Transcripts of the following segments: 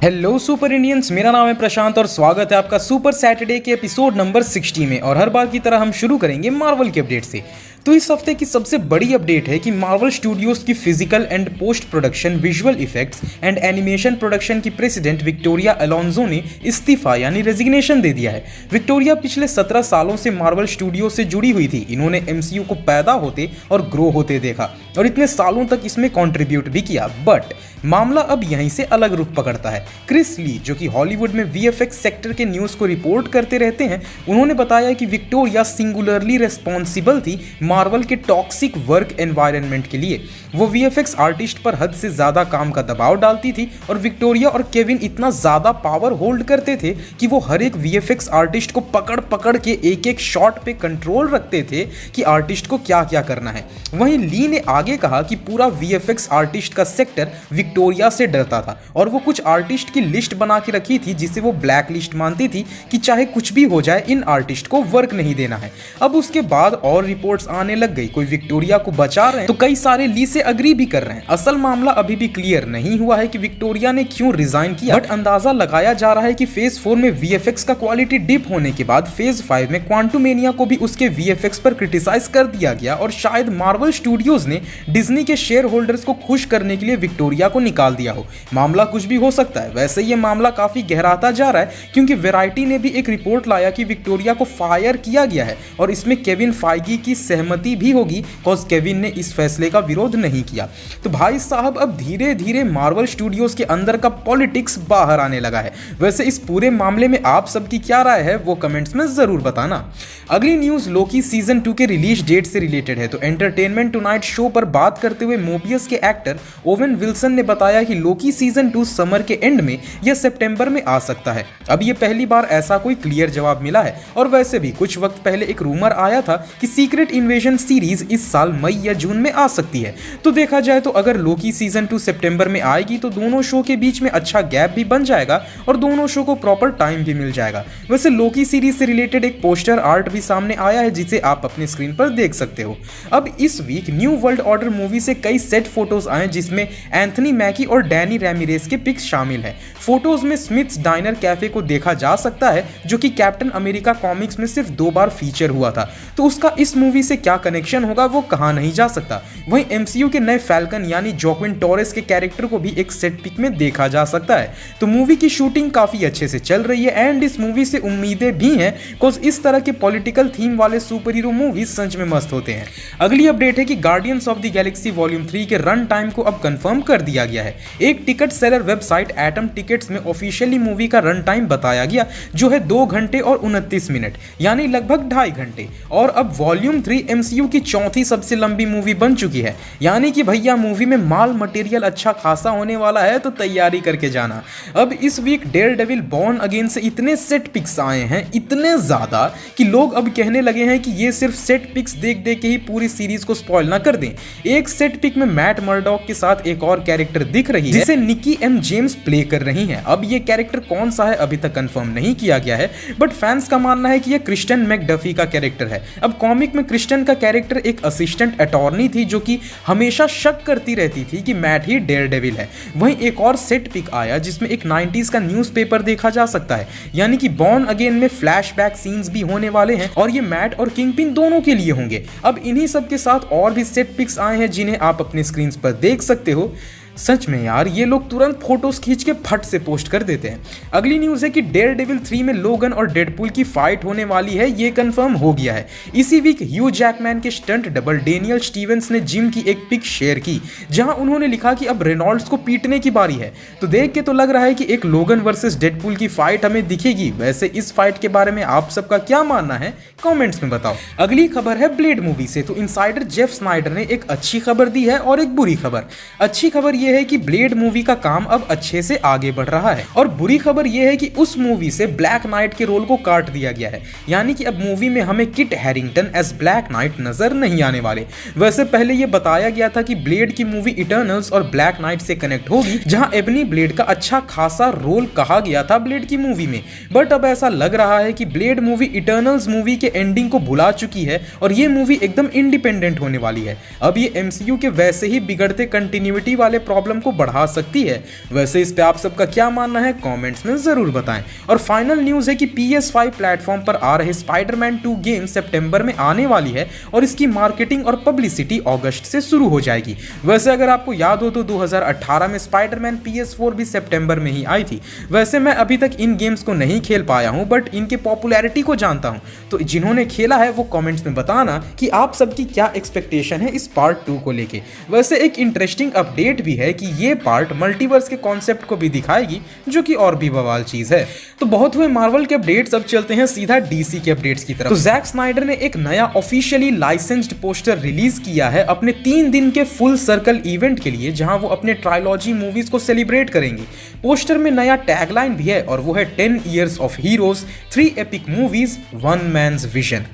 Hello super Indians, मेरा नाम है प्रशांत और स्वागत है आपका सुपर सैटरडे के एपिसोड नंबर 60 में। और हर बार की तरह हम शुरू करेंगे मार्वल के अपडेट से। तो इस हफ्ते की सबसे बड़ी अपडेट है कि मार्वल स्टूडियोज की physical and post production visual effects and animation production की प्रेसिडेंट विक्टोरिया अलोंजो ने इस्तीफा यानी रेजिग्नेशन दे दिया है। विक्टोरिया पिछले 17 सालों से मार्वल स्टूडियो से जुड़ी हुई थी। इन्होंने एमसीयू को पैदा होते और ग्रो होते देखा और इतने सालों तक इसमें कंट्रीब्यूट भी किया। बट मामला अब यहीं से अलग रुख पकड़ता है। क्रिस ली, जो कि हॉलीवुड में वीएफएक्स सेक्टर के न्यूज़ को रिपोर्ट करते रहते हैं, उन्होंने बताया कि विक्टोरिया सिंगुलरली रिस्पॉन्सिबल थी मार्वल के टॉक्सिक वर्क एनवायरनमेंट के लिए। वो वीएफएक्स आर्टिस्ट पर हद से ज़्यादा काम का दबाव डालती थी और विक्टोरिया और केविन इतना ज़्यादा पावर होल्ड करते थे कि वो हर एक वीएफएक्स आर्टिस्ट को पकड़ पकड़ के एक एक शॉट पे कंट्रोल रखते थे कि आर्टिस्ट को क्या क्या करना है। वहीं ली ने आगे कहा कि पूरा वीएफएक्स आर्टिस्ट का सेक्टर विक्टोरिया से डरता था और वो कुछ आर्टिस्ट की लिस्ट बना के रखी थी जिसे वो ब्लैक लिस्ट मानती थी कि चाहे कुछ भी हो जाए इन आर्टिस्ट को वर्क नहीं देना है। अब उसके बाद और रिपोर्ट्स आने लग गई, कोई विक्टोरिया को बचा रहे हैं तो कई सारे ली से अग्री भी कर रहे हैं। असल मामला अभी भी क्लियर नहीं हुआ है कि विक्टोरिया ने क्यों रिजाइन किया, बट अंदाजा लगाया जा रहा है कि फेज 4 में वीएफएक्स का क्वालिटी डिप होने के बाद फेज 5 में क्वांटुमेनिया को भी उसके वीएफएक्स पर क्रिटिसाइज कर दिया गया और शायद मार्वल स्टूडियोज ने डिज्नी के शेयर होल्डर्स को खुश करने के लिए विक्टोरिया को निकाल दिया हो। मामला कुछ भी हो सकता है। वैसे ये मामला काफी गहराता जा रहा है क्योंकि वैरायटी ने भी एक रिपोर्ट लाया कि विक्टोरिया को फायर किया गया है और इसमें केविन फाइगी की सहमति भी होगी, बिकॉज केविन ने इस फैसले का विरोध नहीं किया। तो भाई साहब, अब धीरे धीरे मार्वल स्टूडियोज के अंदर का पॉलिटिक्स बाहर आने लगा है। वैसे इस पूरे मामले में आप सबकी क्या राय है वो कमेंट्स में जरूर बताना। अगली न्यूज लोकी सीजन 2 के रिलीज डेट से रिलेटेड है। तो एंटरटेनमेंट टुनाइट शो पर बात करते हुए मोबियस के एक्टर ओवेन विल्सन ने बताया कि लोकी सीजन 2 समर के एंड में या सितंबर में आ सकता है। अब ये पहली बार ऐसा कोई क्लियर जवाब मिला है। और वैसे भी कुछ वक्त पहले एक रूमर आया था कि सीक्रेट इन्वेजन सीरीज इस साल मई या जून में आ सकती है। तो देखा जाए तो अगर लोकी सीजन 2 सितंबर में आएगी तो दोनों शो के बीच में अच्छा गैप भी बन जाएगा और दोनों शो को प्रॉपर टाइम भी मिल जाएगा। वैसे लोकी सीरीज से रिलेटेड एक पोस्टर आर्ट भी सामने आया है जिसे आप अपनी स्क्रीन पर देख सकते हो। अब इस week new world order movie से कई सेट फोटोज आए जिसमें एंथनी मैकी और डैनी रैमिरेज के पिक्स शामिल है। फोटोज में स्मिथ्स डाइनर कैफे को देखा जा सकता है जो कि कैप्टन अमेरिका कॉमिक्स में सिर्फ 2 बार फीचर हुआ था। तो उसका इस मूवी से क्या कनेक्शन होगा वो कहा नहीं जा सकता। वहीं एमसीयू के नए फैल्कन यानी जोक्विन टोरेस के कैरेक्टर को भी एक सेट पिक में देखा जा सकता है। तो मूवी की शूटिंग काफी अच्छे से चल रही है एंड इस मूवी से उम्मीदें भी हैं बिकॉज इस तरह के पॉलिटिकल थीम वाले सुपर हीरो मूवी सच में मस्त होते हैं। अगली अपडेट है कि guardians of the Galaxy volume 3 के रन टाइम को अब कंफर्म कर दिया गया है। एक ticket seller website atom tickets में ऑफिशियली मूवी का रन टाइम बताया गया जो है 2 घंटे और 29 मिनट यानी लगभग 2.5 घंटे। और अब वॉल्यूम 3 एमसीयू की चौथी सबसे लंबी मूवी बन चुकी है। यानी कि भैया मूवी में माल मटेरियल अच्छा खासा होने वाला है तो तैयारी करके जाना। अब इस वीक डेयरडेविल बॉर्न अगेन से इतने सेट पिक्स आए हैं, इतने ज्यादा कि लोग अब कहने लगे हैं कि ये सिर्फ सेट पिक्स देख देख के ही पूरी सीरीज को स्पॉइल ना कर दें। एक सेट पिक में मैट मर्डॉक के साथ एक और कैरेक्टर दिख रही है जिसे निकी एम जेम्स प्ले कर रही हैं। अब ये कैरेक्टर कौन सा है अभी तक कंफर्म नहीं किया गया है, बट फैंस का मानना है कि ये क्रिस्टियन मैकडफी का कैरेक्टर है। अब कॉमिक में क्रिस्टियन का कैरेक्टर एक असिस्टेंट अटॉर्नी थी जो कि हमेशा शक करती रहती थी कि मैट ही डेयरडेविल है। वहीं एक और सेट पिक आया जिसमें एक 90s का न्यूज़पेपर देखा जा सकता है। यानी कि बॉर्न अगेन में फ्लैशबैक सीन्स भी होने वाले हैं और ये मैट और किंगपिन दोनों के लिए होंगे। अब इन्हीं सब के साथ और भी सेट पिक्स आए हैं जिन्हें आप अपनी स्क्रीन पर देख सकते हो। सच में यार, ये लोग तुरंत फोटोज खींच के फट से पोस्ट कर देते हैं। अगली न्यूज़ है कि डेयरडेविल 3 में लोगन और डेडपूल की फाइट होने वाली है, ये कंफर्म हो गया है। इसी वीक ह्यू जैकमैन के स्टंट डबल डेनियल स्टीवेंस ने जिम की एक पिक शेयर की जहां उन्होंने लिखा कि अब रेनॉल्ड्स को पीटने की बारी है। तो देख के तो लग रहा है कि एक लोगन वर्सेस डेडपूल की फाइट हमें दिखेगी। वैसे इस फाइट के बारे में आप सबका क्या मानना है कमेंट्स में बताओ। अगली खबर है ब्लेड मूवी से। तो इनसाइडर जेफ स्नाइडर ने एक अच्छी खबर दी है और एक बुरी खबर। अच्छी खबर यह है कि ब्लेड मूवी का काम अब अच्छे से आगे बढ़ रहा है और बुरी खबर यह है कि उस मूवी से ब्लैक नाइट के रोल को काट दिया गया है। यानी कि अब मूवी में हमें Kit Harington as black knight नजर नहीं आने वाले। वैसे पहले यह बताया गया था कि ब्लेड की मूवी इटर्नल्स और ब्लैक नाइट से कनेक्ट होगी जहां एबनी ब्लेड का अच्छा खासा रोल कहा गया था ब्लेड की मूवी में। बट अब ऐसा लग रहा है कि ब्लेड मूवी इटर्नल्स मूवी के एंडिंग को भुला चुकी है और ये मूवी एकदम इंडिपेंडेंट होने वाली है। अब ये एमसीयू के वैसे ही बिगड़ते कंटिन्यूटी वाले प्रॉब्लम को बढ़ा सकती है। वैसे इस पे आप सबका क्या मानना है कमेंट्स में जरूर बताएं। और फाइनल न्यूज़ है कि PS5 प्लेटफॉर्म पर आ रहे स्पाइडरमैन 2 गेम सितंबर में आने वाली है और इसकी मार्केटिंग और पब्लिसिटी अगस्त से शुरू हो जाएगी। वैसे अगर आपको याद हो तो 2018 में स्पाइडरमैन PS4 भी सितंबर में ही आई थी। वैसे मैं अभी तक इन गेम्स को नहीं खेल पाया हूं बट इनके पॉपुलैरिटी को जानता हूं, तो जिन्होंने खेला है वो कमेंट्स में बताना कि आप सबकी क्या एक्सपेक्टेशन है इस पार्ट 2 को लेके। वैसे एक इंटरेस्टिंग अपडेट भी है कि ये पार्ट मल्टीवर्स के कॉन्सेप्ट को भी दिखाएगी, जो कि और भी बवाल चीज है। तो बहुत हुए मार्वल के अपडेट्स, अब चलते हैं सीधा डीसी के अपडेट्स की तरफ। तो जैक स्नाइडर ने एक नया ऑफिशियली लाइसेंस्ड पोस्टर रिलीज किया है अपने 3 दिन के फुल सर्कल इवेंट के लिए, जहां वो अपने ट्रायलॉजी मूवीज को सेलिब्रेट करेंगे। पोस्टर में नया टैगलाइन भी है और वो है 10 years of heroes, 3 epic movies, 1 man's vision।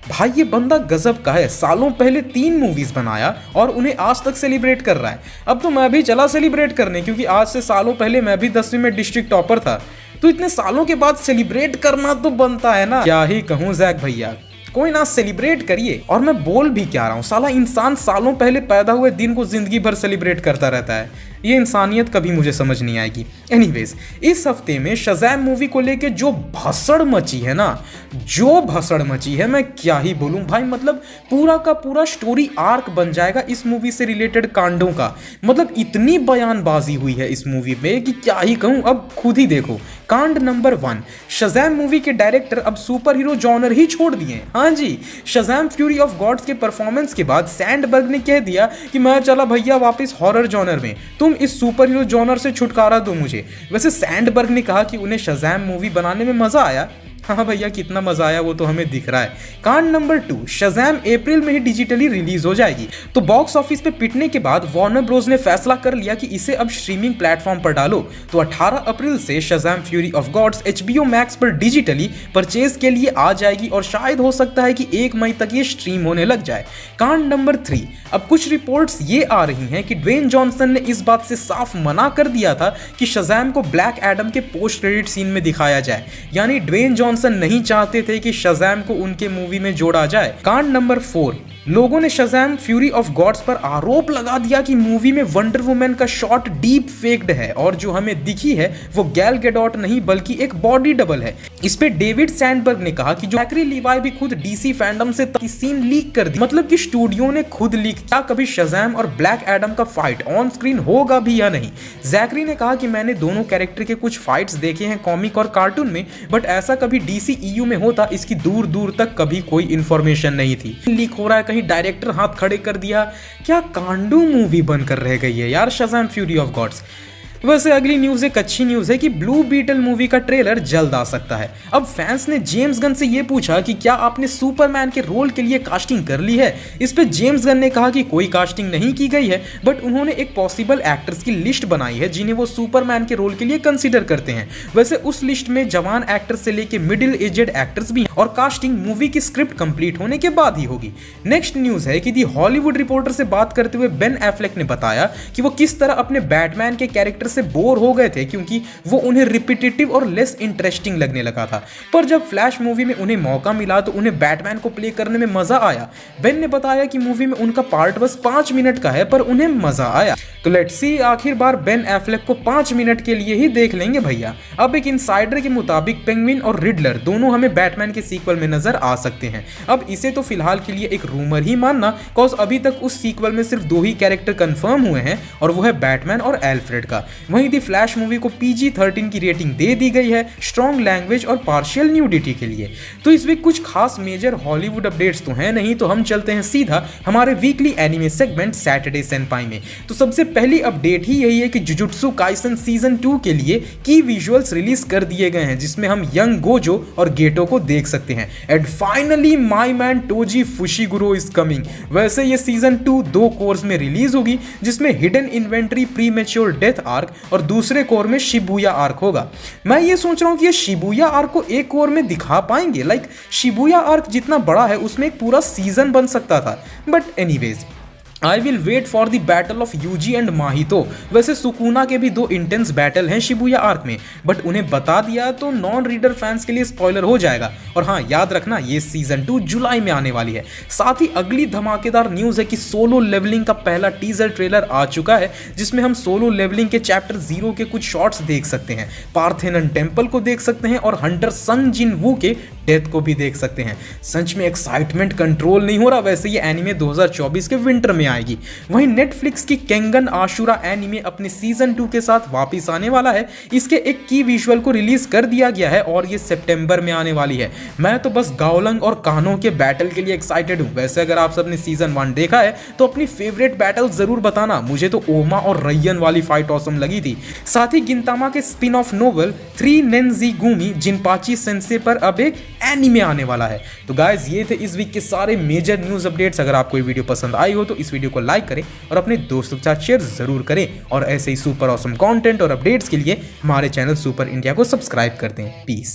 भाई ये बंदा गजब का है, सालों पहले 3 मूवीज बनाया और उन्हें आज तक सेलिब्रेट कर रहा है। अब तो मैं भी चला सेलिब्रेट करने, क्योंकि आज से सालों पहले मैं भी 10वीं में डिस्ट्रिक्ट टॉपर था। तो इतने सालों के बाद सेलिब्रेट करना तो बनता है ना। क्या ही कहूँ जैक भैया, कोई ना सेलिब्रेट करिए। और मैं बोल भी क्या रहा हूँ, साला इंसान सालों पहले पैदा हुए दिन को जिंदगी भर सेलिब्रेट करता रहता है। ये इंसानियत कभी मुझे समझ नहीं आएगी। एनीवेज, इस हफ्ते में शज़ैम मूवी को लेके जो भसड़ मची है ना, जो भसड़ मची है, मैं क्या ही बोलूं भाई। मतलब पूरा का पूरा स्टोरी आर्क बन जाएगा इस मूवी से रिलेटेड कांडों का। मतलब इतनी बयानबाजी हुई है इस मूवी में कि क्या ही कहूं, अब खुद ही देखो। कांड नंबर 1, शज़ैम मूवी के डायरेक्टर अब सुपर हीरो जॉनर ही छोड़ दिए। हाँ जी, शज़ैम फ्यूरी ऑफ गॉड्स के परफॉर्मेंस के बाद सैंडबर्ग ने कह दिया कि मैं चला भैया वापस हॉरर जॉनर में, तुम इस सुपर हीरो जॉनर से छुटकारा दो मुझे। वैसे सैंडबर्ग ने कहा कि उन्हें शज़ैम मूवी बनाने में मजा आया। हाँ भैया, कितना मजा आया वो तो हमें दिख रहा है। कांड नंबर 2, शज़ैम अप्रैल में ही डिजिटली रिलीज हो जाएगी। तो बॉक्स ऑफिस पे पिटने के बाद वार्नर ब्रोस ने फैसला कर लिया कि इसे अब स्ट्रीमिंग प्लेटफॉर्म पर डालो। तो 18 अप्रैल से Shazam fury of gods HBO max पर डिजिटली परचेज के लिए आ जाएगी और शायद हो सकता है कि 1 मई तक ये स्ट्रीम होने लग जाए। कांड नंबर 3, अब कुछ रिपोर्ट्स ये आ रही हैं कि ड्वेन जॉनसन ने इस बात से साफ मना कर दिया था कि शज़ैम को ब्लैक एडम के पोस्ट क्रेडिट सीन में दिखाया जाए। यानी ड्वेन जॉनसन नहीं चाहते थे कि शज़ैम को उनके मूवी में जोड़ा जाए। कांड नंबर 4, लोगों ने शज़ैम फ्यूरी ऑफ गॉड्स पर आरोप लगा दिया कि मूवी में वंडर वुमन का शॉट डीप फेक्ड है और जो हमें दिखी है वो गैल गैडोट नहीं बल्कि एक बॉडी डबल है। इस पे डेविड सैंडबर्ग ने कहा कि जो जैकरी लीवाई भी खुद डीसी फैंडम से सीन लीक कर दी, मतलब कि स्टूडियो ने खुद लीक किया। कभी शज़ैम और ब्लैक एडम का फाइट ऑन स्क्रीन होगा भी या नहीं। जैकरी ने कहा कि मैंने दोनों कैरेक्टर के कुछ फाइट्स देखे हैं कॉमिक और कार्टून में, बट ऐसा कभी DCEU में होता इसकी दूर दूर तक कभी कोई इंफॉर्मेशन नहीं थी। लीक हो रहा है, कहीं डायरेक्टर हाथ खड़े कर दिया। क्या कांडू मूवी बनकर रह गई है यार शज़ैम फ्यूरी ऑफ गॉड्स। वैसे अगली न्यूज़ एक अच्छी न्यूज़ है कि ब्लू बीटल मूवी का ट्रेलर जल्द आ सकता है। अब फैंस ने जेम्स गन से ये पूछा कि क्या आपने सुपरमैन के रोल के लिए कास्टिंग कर ली है। इस पे जेम्स गन ने कहा कि कोई कास्टिंग नहीं की गई है, बट उन्होंने एक पॉसिबल एक्टर्स की लिस्ट बनाई है जिन्हें वो सुपरमैन के रोल के लिए कंसिडर करते हैं। वैसे उस लिस्ट में जवान एक्टर्स से लेके मिडिल एजेड एक्टर्स भी हैं और कास्टिंग मूवी की स्क्रिप्ट कंप्लीट होने के बाद ही होगी। नेक्स्ट न्यूज़ है कि दी हॉलीवुड रिपोर्टर से बात करते हुए बेन एफ्लेक ने बताया कि वो किस तरह अपने बैटमैन के कैरेक्टर से बोर हो गए थे, क्योंकि वो उन्हें रिपीटेटिव और लेस इंटरेस्टिंग लगने लगा था। पर जब फ्लैश मूवी में उन्हें मौका मिला तो उन्हें बैटमैन को प्ले करने में मजा आया। बेन ने बताया कि मूवी में उनका पार्ट बस 5 मिनट का है पर उन्हें मजा आया। तो लेट्स सी, आखिर बार बेन एफ्लेक को 5 मिनट के लिए ही देख लेंगे भैया। अब एक इनसाइडर के मुताबिक पेंगुइन और रिडलर दोनों हमें बैटमैन के सीक्वल में नजर आ सकते हैं। अब इसे तो फिलहाल के लिए एक रूमर ही मानना, कॉज अभी तक उस सीक्वल में सिर्फ 2 ही कैरेक्टर कंफर्म हुए हैं और वो है बैटमैन और एल्फ्रेड का। वहीं दी फ्लैश मूवी को PG-13 की रेटिंग दे दी गई है स्ट्रॉन्ग लैंग्वेज और पार्शियल न्यूडिटी के लिए। तो इस वीक कुछ खास मेजर हॉलीवुड अपडेट्स तो हैं नहीं, तो हम चलते हैं सीधा हमारे weekly anime segment Saturday senpai में। तो सबसे पहली अपडेट ही यही है कि जुजुत्सु काइसन सीजन 2 के लिए की विजुअल्स रिलीज कर दिए गए हैं, जिसमें हम यंग गोजो और गेटो को देख सकते हैं। And finally my man Toji Fushiguro is coming. वैसे ये सीजन 2 2 कोर्स में रिलीज होगी, जिसमें hidden inventory premature death arc और दूसरे कोर में शिबुया आर्क होगा। मैं ये सोच रहा हूँ कि ये शिबुया आर्क को एक कोर में दिखा पाएंगे। लाइक शिबुया आर्क जितना बड़ा है उसमें एक पूरा सीजन बन सकता था। But anyways, I will wait for the battle of Yuji and Mahito. वैसे सुकुना के भी 2 इंटेंस बैटल हैं शिबुया आर्क में, बट उन्हें बता दिया तो नॉन रीडर फैंस के लिए स्पॉइलर हो जाएगा। और हाँ, याद रखना ये सीजन 2 जुलाई में आने वाली है। साथ ही अगली धमाकेदार न्यूज़ है कि सोलो लेवलिंग का पहला टीजर ट्रेलर आ चुका है, जिसमें हम सोलो लेवलिंग के चैप्टर 0 के कुछ शॉट्स देख सकते हैं, पार्थेनन टेम्पल को देख सकते हैं और हंटर संग जिन वू के डेथ को भी देख सकते हैं। सच में एक्साइटमेंट कंट्रोल नहीं हो रहा। वैसे ये एनिमे 2024 के विंटर में आएगी। वहीं नेटफ्लिक्स की केंगन आशुरा एनिमे अपने सीजन 2 के साथ वापस आने वाला है। इसके एक की विजुअल को रिलीज कर दिया गया है और ये सितंबर में आने वाली है। मैं तो बस गाओलंग और कानो के बैटल के लिए एक्साइटेड हूँ। वैसे अगर आप सबने सीजन 1 देखा है तो अपनी फेवरेट बैटल जरूर बताना। मुझे तो ओमा और रैयन वाली फाइट ऑसम लगी थी। साथ ही गिंतामा के स्पिन ऑफ नोवेल 3 नेंजीगुमी जिनपाची सेंसे पर अब एक एनीमे आने वाला है। तो गाइज ये थे इस वीक के सारे मेजर न्यूज़ अपडेट्स। अगर आपको ये वीडियो पसंद आई हो तो इस वीडियो को लाइक करें और अपने दोस्तों के साथ शेयर जरूर करें। और ऐसे ही सुपर ऑसम कंटेंट और अपडेट्स के लिए हमारे चैनल सुपर इंडिया को सब्सक्राइब कर दें। पीस।